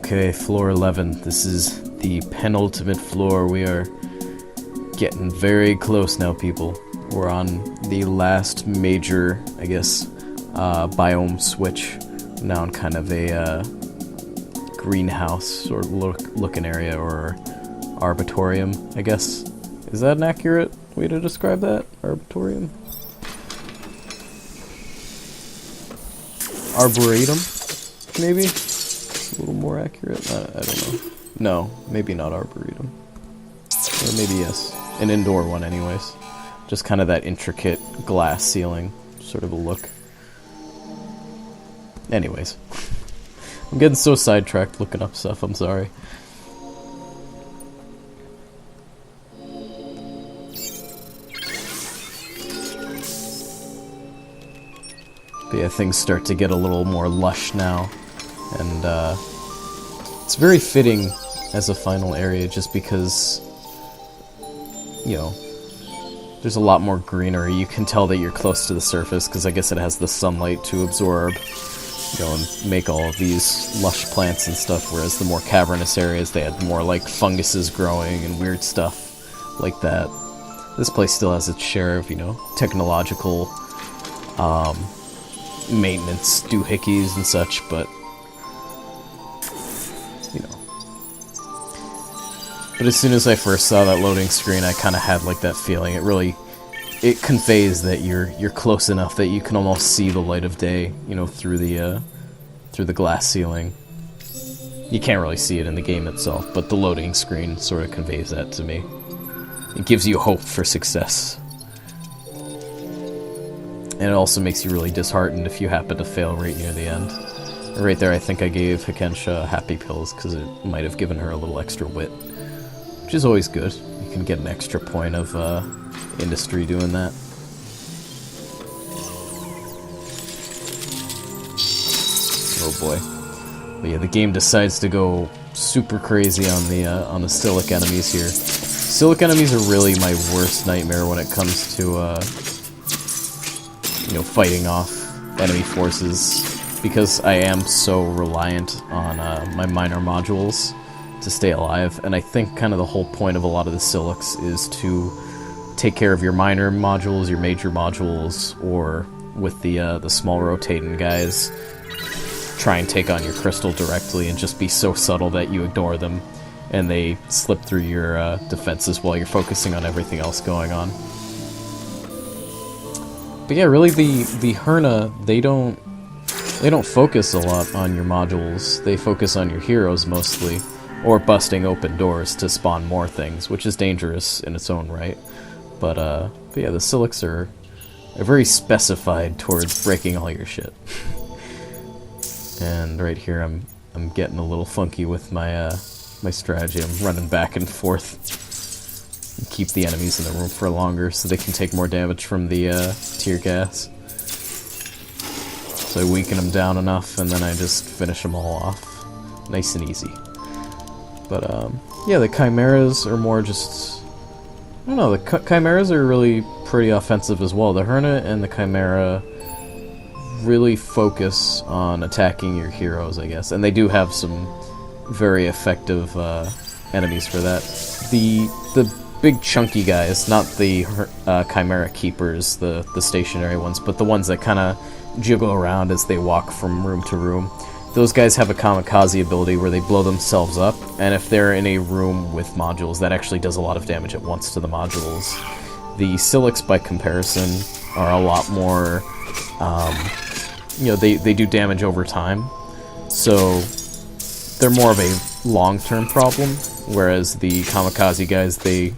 Okay, floor 11. This is the penultimate floor. We are getting very close now, people. We're on the last major, I guess, biome switch. Now in kind of a greenhouse sort of looking area, or arbitorium, I guess. Is that an accurate way to describe that? Arbitorium? Arboretum? Maybe? A little more accurate? I don't know. No, maybe not arboretum. Or maybe yes. An indoor one anyways. Just kind of that intricate glass ceiling sort of a look. Anyways. I'm getting so sidetracked looking up stuff, I'm sorry. But yeah, things start to get a little more lush now. And it's very fitting as a final area just because, you know, there's a lot more greenery. You can tell that you're close to the surface because I guess it has the sunlight to absorb, you know, and make all of these lush plants and stuff, whereas the more cavernous areas, they had more like funguses growing and weird stuff like that. This place still has its share of, you know, technological maintenance doohickeys and such, but you know. But as soon as I first saw that loading screen, I kind of had like that feeling. It conveys that you're close enough that you can almost see the light of day, you know, through the glass ceiling. You can't really see it in the game itself, but the loading screen sort of conveys that to me. It gives you hope for success. And it also makes you really disheartened if you happen to fail right near the end. Right there, I think I gave Hikensha happy pills because it might have given her a little extra wit, which is always good. You can get an extra point of industry doing that. Oh boy! But yeah, the game decides to go super crazy on the Silic enemies here. Silic enemies are really my worst nightmare when it comes to you know, fighting off enemy forces, because I am so reliant on my minor modules to stay alive, and I think kind of the whole point of a lot of the Silics is to take care of your minor modules, your major modules, or with the small rotating guys, try and take on your crystal directly and just be so subtle that you ignore them and they slip through your defenses while you're focusing on everything else going on. But yeah, really the Herna, they don't focus a lot on your modules. They focus on your heroes mostly, or busting open doors to spawn more things, which is dangerous in its own right. But yeah, the Silics are very specified towards breaking all your shit. And right here, I'm getting a little funky with my my strategy. I'm running back and forth. Keep the enemies in the room for longer so they can take more damage from the tear gas. So I weaken them down enough and then I just finish them all off. Nice and easy. But yeah, the Chimeras are more just... I don't know, the Chimeras are really pretty offensive as well. The Herna and the Chimera really focus on attacking your heroes, I guess. And they do have some very effective enemies for that. The big chunky guys, not the Chimera Keepers, the stationary ones, but the ones that kind of jiggle around as they walk from room to room. Those guys have a kamikaze ability where they blow themselves up, and if they're in a room with modules, that actually does a lot of damage at once to the modules. The Silics, by comparison, are a lot more, you know, they do damage over time, so they're more of a long-term problem, whereas the kamikaze guys, they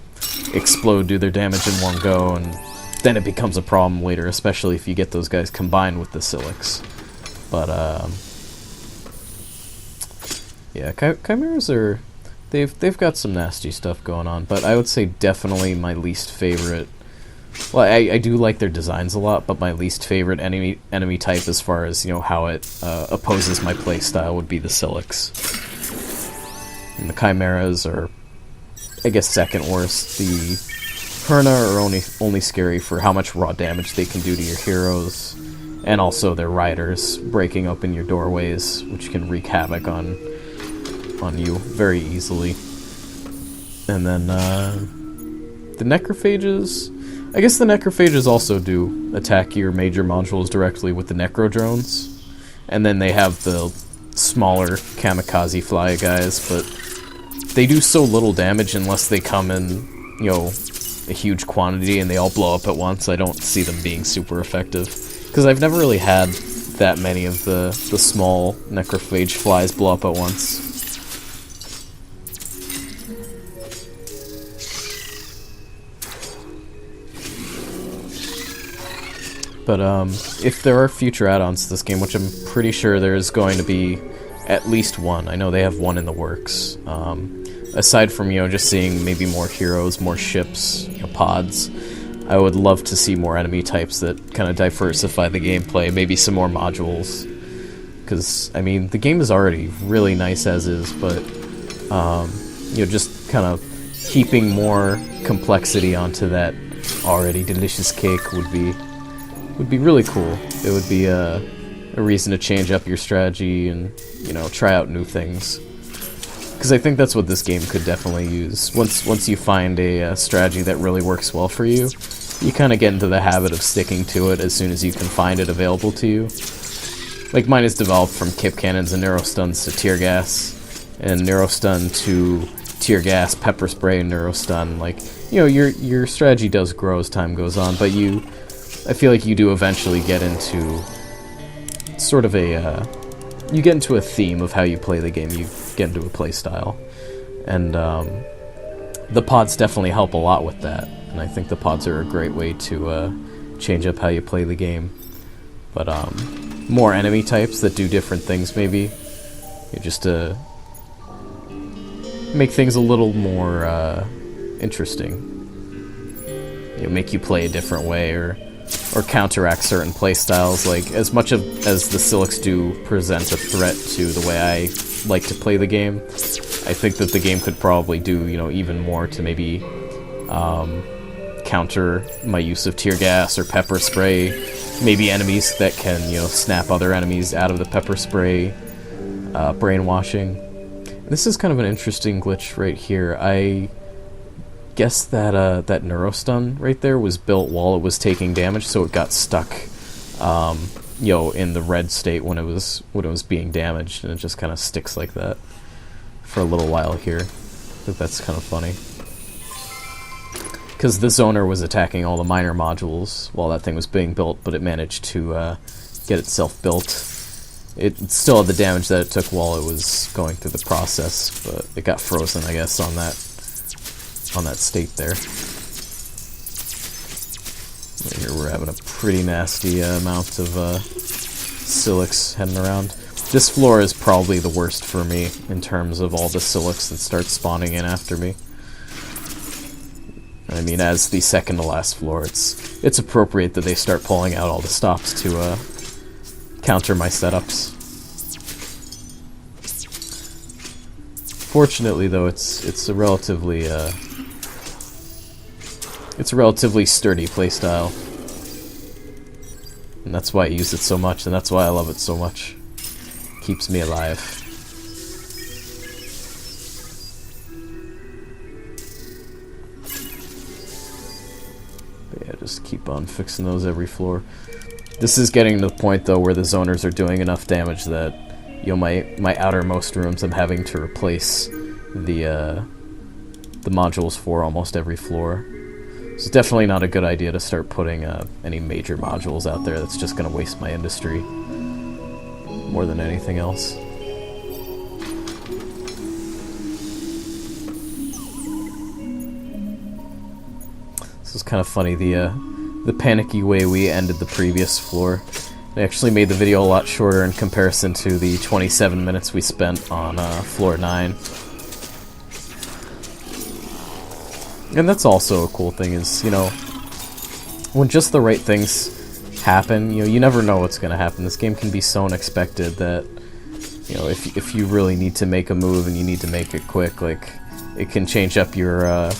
explode, do their damage in one go, and then it becomes a problem later, especially if you get those guys combined with the Silics. But yeah, Chimeras are... They've got some nasty stuff going on, but I would say definitely my least favorite... Well, I do like their designs a lot, but my least favorite enemy type as far as, you know, how it opposes my playstyle would be the Silics. And the Chimeras are, I guess, second worst. The Herna are only scary for how much raw damage they can do to your heroes, and also their riders breaking open your doorways, which can wreak havoc on on you very easily. And then the necrophages, I guess the necrophages also do attack your major modules directly with the necro drones, and then they have the smaller kamikaze fly guys, but they do so little damage unless they come in, you know, a huge quantity and they all blow up at once. I don't see them being super effective, because I've never really had that many of the small necrophage flies blow up at once. But if there are future add-ons to this game, which I'm pretty sure there's going to be at least one. I know they have one in the works. Aside from, you know, just seeing maybe more heroes, more ships, you know, pods, I would love to see more enemy types that kind of diversify the gameplay, maybe some more modules. Because, I mean, the game is already really nice as is, but, you know, just kind of heaping more complexity onto that already delicious cake would be really cool. It would be a reason to change up your strategy and, you know, try out new things. Because I think that's what this game could definitely use. Once you find a strategy that really works well for you, you kind of get into the habit of sticking to it as soon as you can find it available to you. Like, mine is developed from kip cannons and neurostuns to tear gas, and neurostun to tear gas, pepper spray, and neurostun. Like, you know, your strategy does grow as time goes on, but I feel like you do eventually get into sort of you get into a theme of how you play the game. You get into a play style, and the pods definitely help a lot with that. And I think the pods are a great way to change up how you play the game. But more enemy types that do different things, maybe, just to make things a little more interesting. You know, make you play a different way, or counteract certain play styles. Like, as much as the Silix do present a threat to the way I like to play the game, I think that the game could probably do, you know, even more to maybe counter my use of tear gas or pepper spray. Maybe enemies that can, you know, snap other enemies out of the pepper spray brainwashing. This is kind of an interesting glitch right here. I guess that that neurostun right there was built while it was taking damage, so it got stuck, you know, in the red state when it was being damaged, and it just kind of sticks like that for a little while here. I think that's kind of funny, because the zoner was attacking all the minor modules while that thing was being built, but it managed to get itself built. It still had the damage that it took while it was going through the process, but it got frozen, I guess, on that state there. Here we're having a pretty nasty amount of Silix heading around. This floor is probably the worst for me in terms of all the Silix that start spawning in after me. I mean, as the second to last floor, it's appropriate that they start pulling out all the stops to counter my setups. Fortunately, though, it's a relatively sturdy playstyle, and that's why I use it so much, and that's why I love it so much. Keeps me alive. But yeah, just keep on fixing those every floor. This is getting to the point, though, where the zoners are doing enough damage that, you know, my outermost rooms I'm having to replace the modules for almost every floor. So it's definitely not a good idea to start putting any major modules out there. That's just going to waste my industry more than anything else. This is kind of funny, the panicky way we ended the previous floor. I actually made the video a lot shorter in comparison to the 27 minutes we spent on floor 9. And that's also a cool thing, is, you know, when just the right things happen, you know, you never know what's going to happen. This game can be so unexpected that, you know, if you really need to make a move and you need to make it quick, like, it can change up your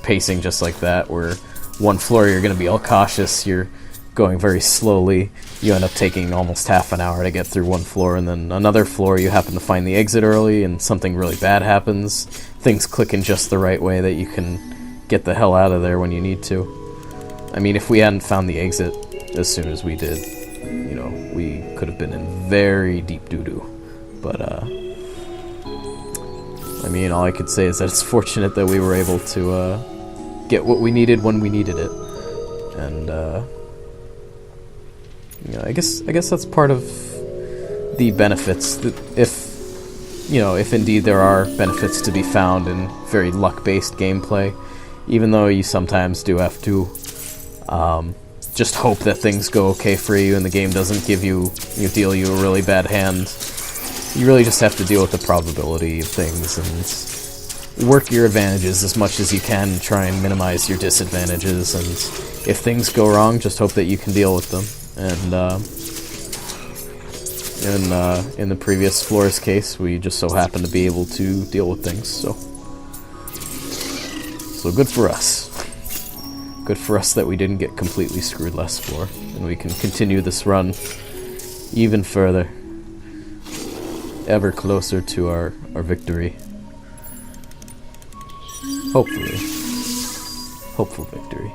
pacing just like that, where one floor you're going to be all cautious, you're going very slowly. You end up taking almost half an hour to get through one floor, and then another floor you happen to find the exit early and something really bad happens. Things click in just the right way that you can get the hell out of there when you need to. I mean, if we hadn't found the exit as soon as we did, you know, we could have been in very deep doo-doo. But, I mean, all I could say is that it's fortunate that we were able to, get what we needed when we needed it. And, you know, I guess that's part of the benefits. That if indeed there are benefits to be found in very luck-based gameplay, even though you sometimes do have to just hope that things go okay for you and the game doesn't deal you a really bad hand. You really just have to deal with the probability of things and work your advantages as much as you can and try and minimize your disadvantages, and if things go wrong, just hope that you can deal with them. And in the previous floor's case, we just so happened to be able to deal with things, so good for us. Good for us that we didn't get completely screwed last floor, and we can continue this run even further, ever closer to our victory. Hopefully. Hopeful victory.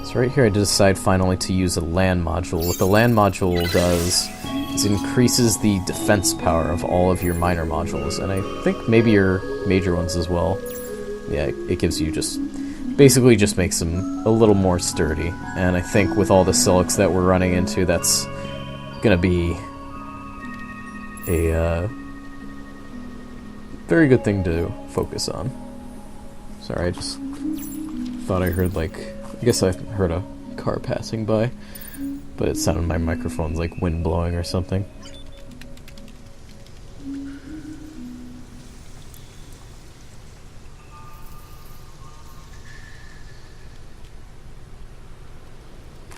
So right here I decide finally to use a land module. What the land module does is increases the defense power of all of your minor modules, and I think maybe your major ones as well. Yeah, it gives you basically just makes them a little more sturdy, and I think with all the silics that we're running into, that's gonna be a very good thing to focus on. Sorry, I just thought I heard, I guess I heard a car passing by, but it sounded my microphone's like wind blowing or something.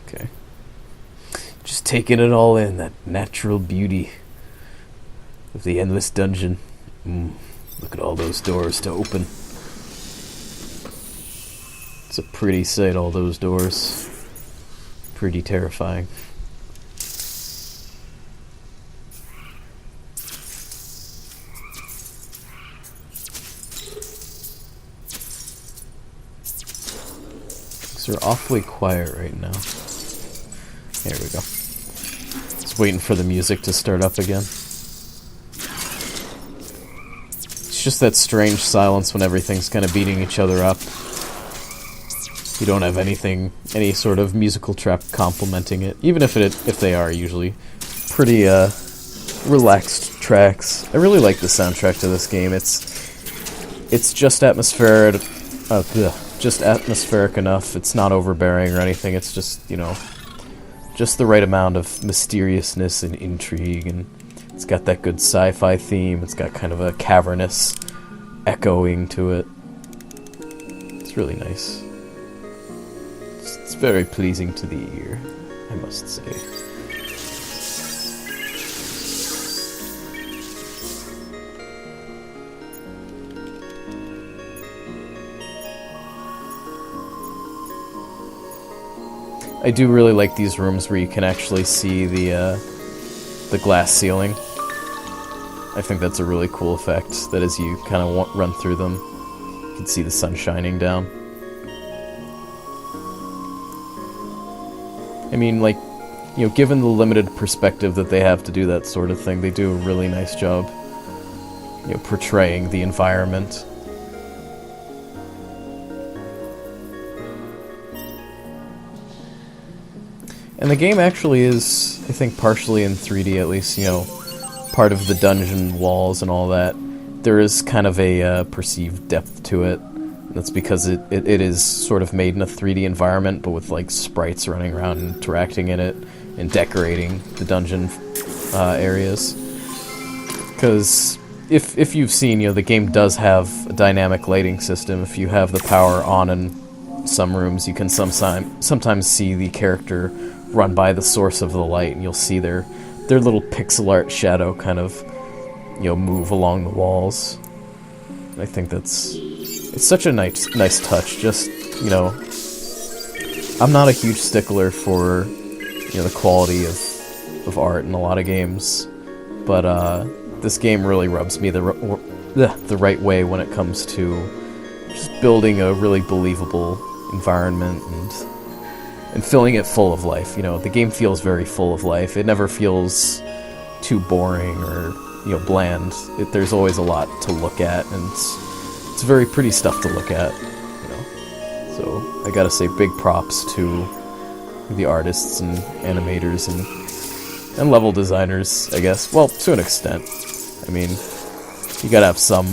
Okay. Just taking it all in, that natural beauty of the endless dungeon. Look at all those doors to open. It's a pretty sight, all those doors. Pretty terrifying. Things are awfully quiet right now. There we go. Just waiting for the music to start up again. It's just that strange silence when everything's kind of beating each other up. You don't have any sort of musical track complementing it, even if they are usually pretty relaxed tracks. I really like the soundtrack to this game. It's just atmospheric enough. It's not overbearing or anything. It's just, just the right amount of mysteriousness and intrigue, and it's got that good sci-fi theme. It's got kind of a cavernous echoing to it. It's really nice. It's very pleasing to the ear, I must say. I do really like these rooms where you can actually see the glass ceiling. I think that's a really cool effect, that as you kind of run through them, you can see the sun shining down. I mean, given the limited perspective that they have to do that sort of thing, they do a really nice job, portraying the environment. And the game actually is, I think, partially in 3D, at least, part of the dungeon walls and all that. There is kind of a perceived depth to it. That's because it is sort of made in a 3D environment, but with sprites running around and interacting in it and decorating the dungeon areas. Because if you've seen, the game does have a dynamic lighting system. If you have the power on in some rooms, you can sometimes see the character run by the source of the light, and you'll see their little pixel art shadow kind of move along the walls. I think It's such a nice touch. Just, you know, I'm not a huge stickler for, you know, the quality of art in a lot of games, but this game really rubs me the right way when it comes to just building a really believable environment and filling it full of life. You know, the game feels very full of life. It never feels too boring or, you know, bland. There's always a lot to look at, and it's very pretty stuff to look at, you know. So I gotta say big props to the artists and animators and level designers, I guess. Well, to an extent. I mean, you gotta have some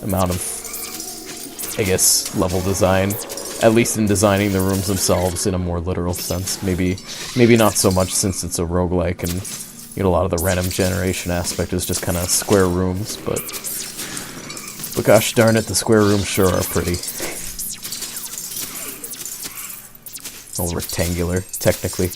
amount of, I guess, level design, at least in designing the rooms themselves in a more literal sense. Maybe not so much since it's a roguelike and, you know, a lot of the random generation aspect is just kind of square rooms, but gosh darn it, the square rooms sure are pretty. All rectangular, technically.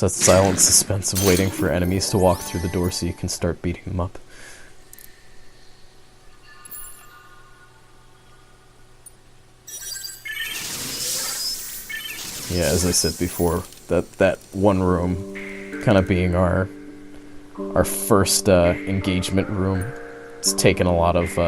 So that silent suspense of waiting for enemies to walk through the door so you can start beating them up. Yeah, as I said before, that one room kind of being our first engagement room. It's taken a lot of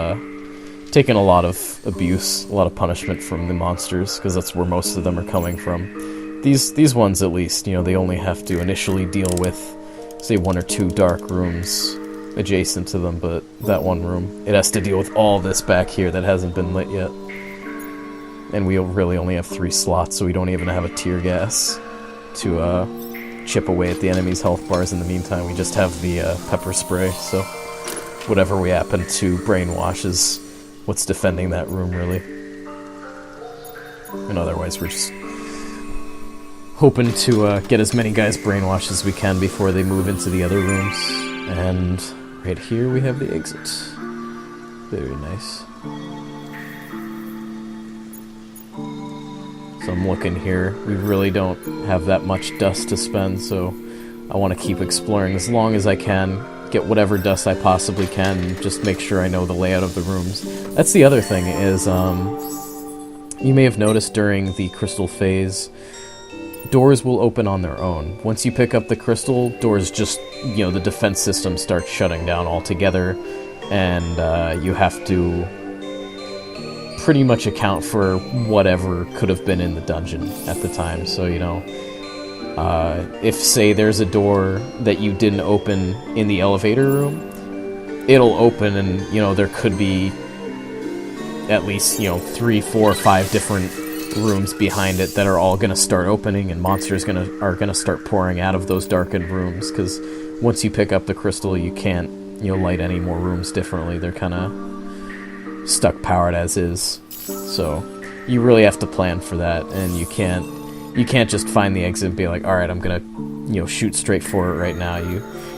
abuse, a lot of punishment from the monsters, because that's where most of them are coming from. These ones, at least, you know, they only have to initially deal with, say, 1 or 2 dark rooms adjacent to them, but that one room, it has to deal with all this back here that hasn't been lit yet. And we really only have 3 slots, so we don't even have a tear gas to chip away at the enemy's health bars in the meantime. We just have the pepper spray, so whatever we happen to brainwash is what's defending that room, really. And otherwise, we're just hoping to get as many guys brainwashed as we can before they move into the other rooms. And right here we have the exit. Very nice. So I'm looking here. We really don't have that much dust to spend, so I want to keep exploring as long as I can, get whatever dust I possibly can, and just make sure I know the layout of the rooms. That's the other thing, is you may have noticed during the crystal phase, doors will open on their own. Once you pick up the crystal, doors just, you know, the defense system starts shutting down altogether, and you have to pretty much account for whatever could have been in the dungeon at the time. So, you know, if, say, there's a door that you didn't open in the elevator room, it'll open and, you know, there could be at least, you know, 3, 4, 5 different rooms behind it that are all going to start opening, and monsters are going to start pouring out of those darkened rooms, because once you pick up the crystal, you can't, you know, light any more rooms differently. They're kind of stuck powered as is. So you really have to plan for that, and you can't just find the exit and be like, all right, I'm going to, you know, shoot straight for it right now.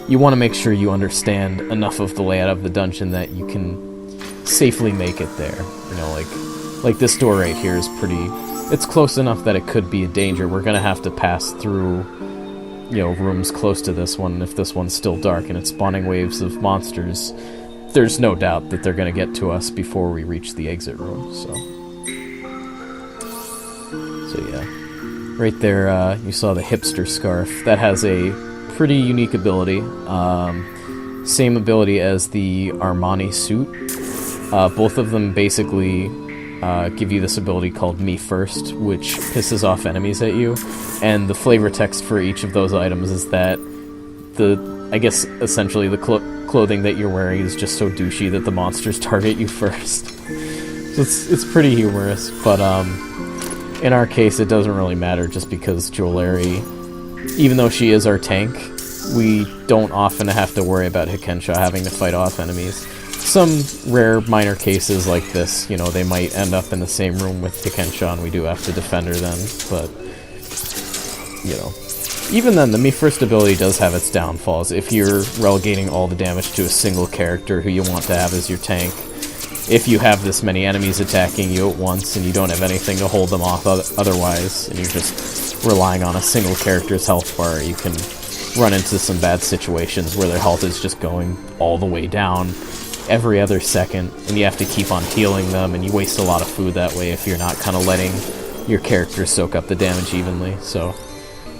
You want to make sure you understand enough of the layout of the dungeon that you can safely make it there. You know, like this door right here is it's close enough that it could be a danger. We're gonna have to pass through, you know, rooms close to this one. If this one's still dark and it's spawning waves of monsters, there's no doubt that they're gonna get to us before we reach the exit room. So yeah, right there, you saw the hipster scarf. That has a pretty unique ability. Same ability as the Armani suit. Both of them basically give you this ability called Me First, which pisses off enemies at you, and the flavor text for each of those items is that I guess essentially the clothing that you're wearing is just so douchey that the monsters target you first. So it's pretty humorous, but in our case it doesn't really matter, just because Jewelry, even though she is our tank, we don't often have to worry about Hikensha having to fight off enemies. Some rare minor cases like this, you know, they might end up in the same room with Hikensha and we do have to defend her then, but you know, even then, the Me First ability does have its downfalls. If you're relegating all the damage to a single character who you want to have as your tank, if you have this many enemies attacking you at once and you don't have anything to hold them off otherwise, and you're just relying on a single character's health bar, you can run into some bad situations where their health is just going all the way down every other second, and you have to keep on healing them, and you waste a lot of food that way if you're not kind of letting your character soak up the damage evenly. So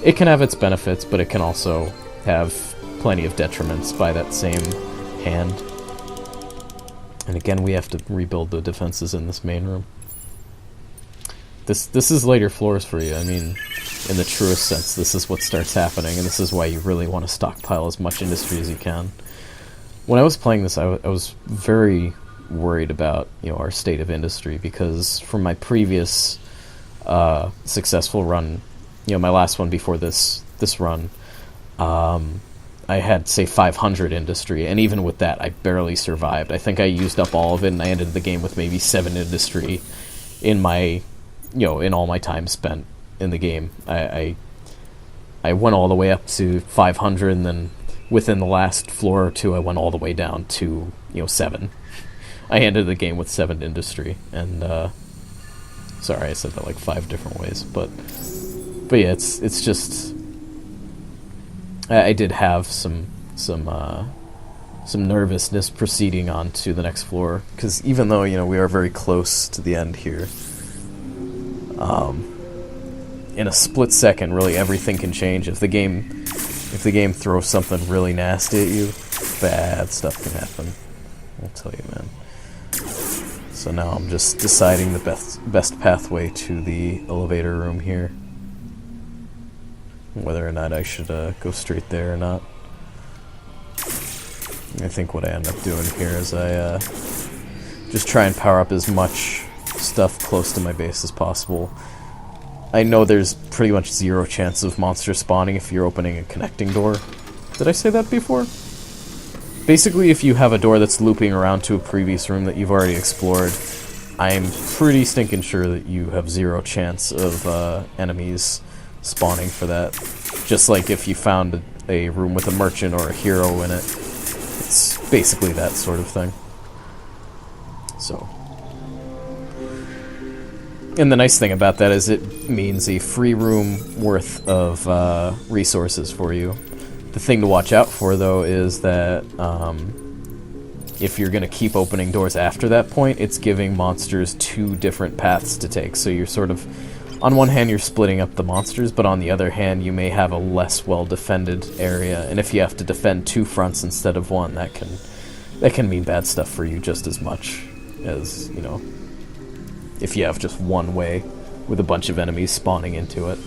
it can have its benefits, but it can also have plenty of detriments by that same hand. And again, we have to rebuild the defenses in this main room. This is later floors for you. I mean, in the truest sense, this is what starts happening, and this is why you really want to stockpile as much industry as you can. When I was playing this, I was very worried about, you know, our state of industry, because from my previous successful run, you know, my last one before this run, I had, say, 500 industry, and even with that, I barely survived. I think I used up all of it, and I ended the game with maybe 7 industry in my, you know, in all my time spent in the game. I went all the way up to 500, and then within the last floor or two, I went all the way down to, you know, 7. I ended the game with 7 industry, and sorry, I said that like 5 different ways, but yeah, it's just. I did have some nervousness proceeding on to the next floor, because even though, you know, we are very close to the end here, in a split second, really everything can change. If the game throws something really nasty at you, bad stuff can happen. I'll tell you, man. So now I'm just deciding the best pathway to the elevator room here. Whether or not I should go straight there or not. I think what I end up doing here is I just try and power up as much stuff close to my base as possible. I know there's pretty much 0 chance of monsters spawning if you're opening a connecting door. Did I say that before? Basically, if you have a door that's looping around to a previous room that you've already explored, I'm pretty stinking sure that you have 0 chance of enemies spawning for that. Just like if you found a room with a merchant or a hero in it. It's basically that sort of thing. So. And the nice thing about that is it means a free room worth of resources for you. The thing to watch out for, though, is that if you're going to keep opening doors after that point, it's giving monsters 2 different paths to take. So you're sort of, on one hand, you're splitting up the monsters, but on the other hand, you may have a less well-defended area. And if you have to defend 2 fronts instead of 1, that can mean bad stuff for you just as much as, you know, if you have just one way with a bunch of enemies spawning into it.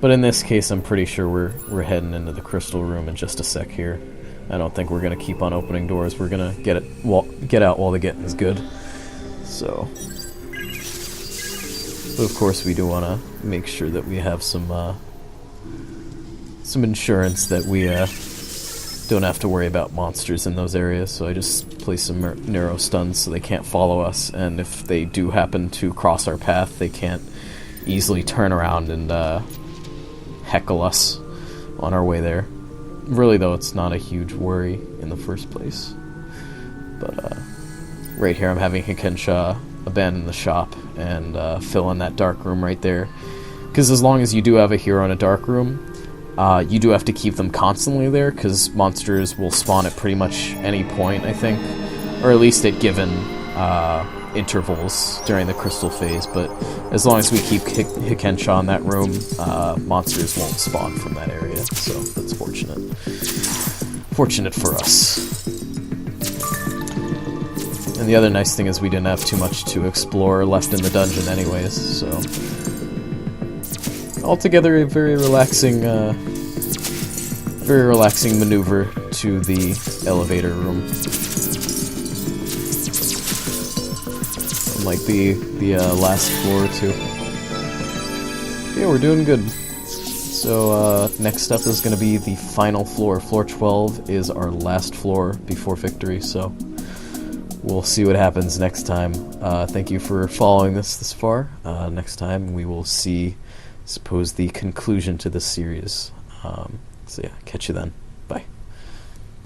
But in this case, I'm pretty sure we're heading into the crystal room in just a sec here. I don't think we're gonna keep on opening doors. We're gonna get out while the getting is good. So, but of course, we do want to make sure that we have some insurance that we don't have to worry about monsters in those areas. So I just place some narrow stuns so they can't follow us, and if they do happen to cross our path, they can't easily turn around and heckle us on our way there. Really, though, it's not a huge worry in the first place. But right here, I'm having Hikensha abandon the shop and fill in that dark room right there. Because as long as you do have a hero in a dark room, you do have to keep them constantly there, because monsters will spawn at pretty much any point, I think. Or at least at given intervals during the crystal phase. But as long as we keep Hikensha in that room, monsters won't spawn from that area. So that's fortunate. Fortunate for us. And the other nice thing is we didn't have too much to explore left in the dungeon anyways, so altogether a very relaxing maneuver to the elevator room. Unlike the last floor or two. Yeah, we're doing good. So next up is going to be the final floor. Floor 12 is our last floor before victory, so we'll see what happens next time. Thank you for following this far. Next time we will see suppose, the conclusion to this series. So yeah, catch you then.